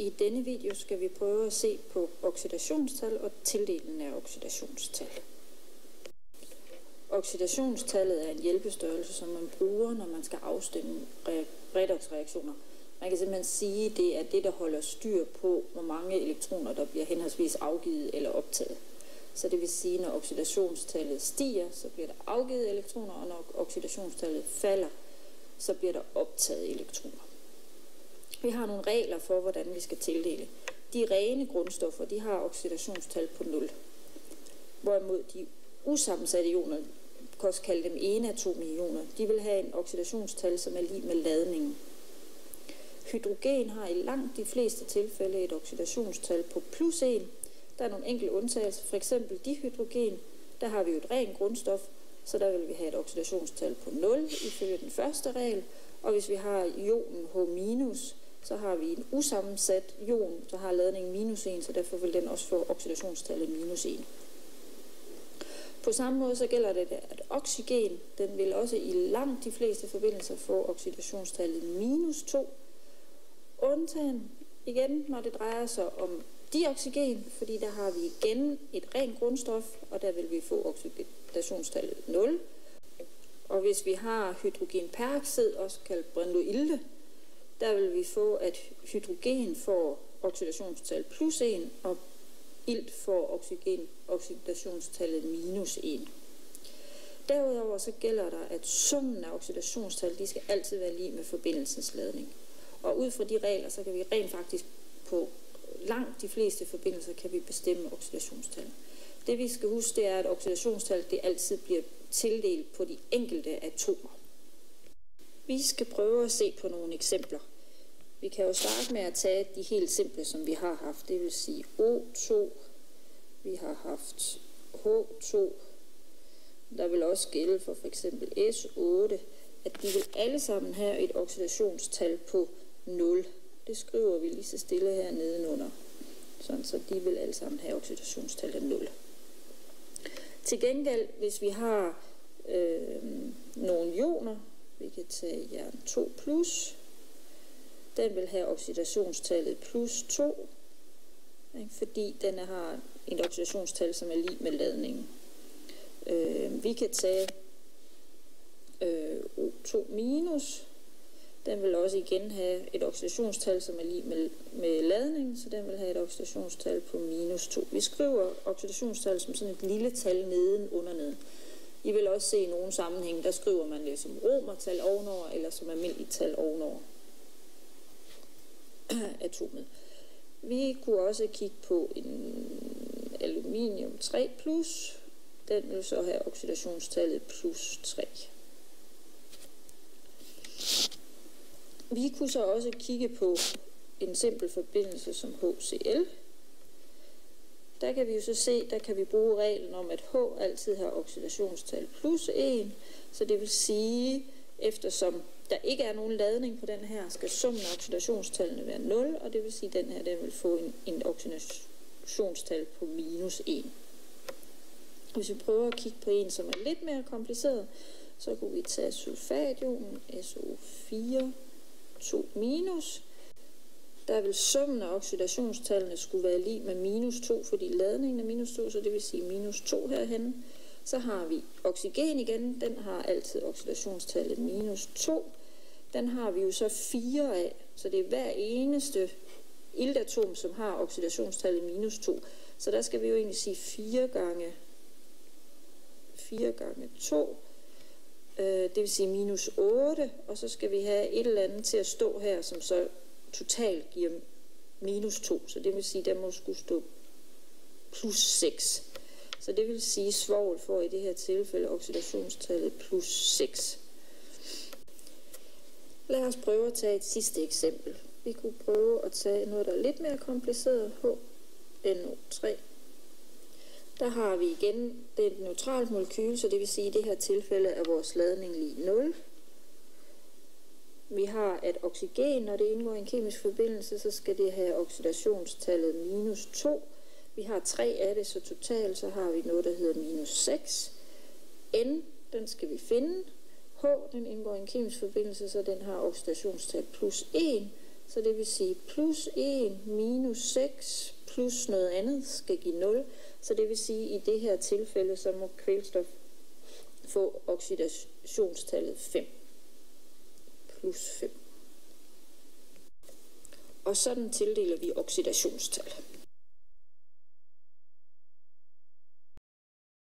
I denne video skal vi prøve at se på oxidationstal og tildelingen af oxidationstal. Oxidationstallet er en hjælpestørrelse, som man bruger, når man skal afstemme redoxreaktioner. Man kan simpelthen sige, at det er det, der holder styr på, hvor mange elektroner, der bliver henholdsvis afgivet eller optaget. Så det vil sige, at når oxidationstallet stiger, så bliver der afgivet elektroner, og når oxidationstallet falder, så bliver der optaget elektroner. Vi har nogle regler for, hvordan vi skal tildele. De rene grundstoffer, de har oxidationstal på 0. Hvorimod de usammensatte ioner, vi kan også kalde dem enatomioner, de vil have en oxidationstal, som er lig med ladningen. Hydrogen har i langt de fleste tilfælde et oxidationstal på +1. Der er nogle enkelte undtagelser, for eksempel dihydrogen, der har vi jo et rent grundstof, så der vil vi have et oxidationstal på 0 ifølge den første regel. Og hvis vi har ionen H-, så har vi en usammensat ion, så har ladningen -1, så derfor vil den også få oxidationstallet -1. På samme måde så gælder det, at oxygen, den vil også i langt de fleste forbindelser få oxidationstallet -2. Undtagen igen, når det drejer sig om dioxygen, fordi der har vi igen et rent grundstof, og der vil vi få oxidationstallet 0. Og hvis vi har hydrogenperoxid, også kaldt brændoilde, der vil vi få, at hydrogen får oxidationstal +1, og ilt får oxidationstallet -1. Derudover så gælder der, at summen af oxidationstal, de skal altid være lig med forbindelsens ladning. Og ud fra de regler, så kan vi rent faktisk på langt de fleste forbindelser, kan vi bestemme oxidationstal. Det vi skal huske, det er, at oxidationstal, det altid bliver tildelt på de enkelte atomer. Vi skal prøve at se på nogle eksempler. Vi kan jo starte med at tage de helt simple, som vi har haft. Det vil sige O2, vi har haft H2. Der vil også gælde for eksempel S8, at de vil alle sammen have et oxidationstal på 0. Det skriver vi lige så stille her nedenunder. Sådan, så de vil alle sammen have oxidationstal af 0. Til gengæld, hvis vi har nogle ioner, vi kan tage jern 2+, den vil have oxidationstallet +2, fordi den har et oxidationstal, som er lig med ladningen. Vi kan tage O2-, den vil også igen have et oxidationstal, som er lig med ladningen, så den vil have et oxidationstal på -2. Vi skriver oxidationstal som sådan et lille tal nedenunder. I vil også se i nogle sammenhænge, der skriver man det som romertal ovenover, eller som almindeligt tal ovenover atomet. Vi kunne også kigge på en aluminium 3+, den vil så have oxidationstallet +3. Vi kunne så også kigge på en simpel forbindelse som HCl. Der kan vi jo så se, der kan vi bruge reglen om, at H altid har oxidationstal +1, så det vil sige, eftersom der ikke er nogen ladning på den her, skal summen af oxidationstallene være 0, og det vil sige, at den her den vil få en oxidationstal på -1. Hvis vi prøver at kigge på en, som er lidt mere kompliceret, så kunne vi tage sulfationen, SO4, 2-. Der vil summen af oxidationstallene skulle være lig med -2, fordi ladningen er -2, så det vil sige -2 herhenne. Så har vi oxygen igen, den har altid oxidationstallet -2. Den har vi jo så 4 af, så det er hver eneste iltatom, som har oxidationstallet -2. Så der skal vi jo egentlig sige 4 gange 2, det vil sige -8, og så skal vi have et eller andet til at stå her, som så totalt giver -2, så det vil sige, at der må skulle stå +6. Så det vil sige, at svovl får i det her tilfælde oxidationstallet +6. Lad os prøve at tage et sidste eksempel. Vi kunne prøve at tage noget, der er lidt mere kompliceret, HNO3. Der har vi igen, det er et neutralt molekyle, så det vil sige, at i det her tilfælde er vores ladning lig 0. Vi har, at oxygen, når det indgår i en kemisk forbindelse, så skal det have oxidationstallet -2. Vi har 3 af det, så totalt så har vi noget, der hedder -6. N, den skal vi finde. H, den indgår i en kemisk forbindelse, så den har oxidationstal +1. Så det vil sige plus 1 minus 6 plus noget andet skal give 0. Så det vil sige, at i det her tilfælde, så må kvælstof få oxidationstallet 5 plus 5. Og sådan tildeler vi oxidationstal.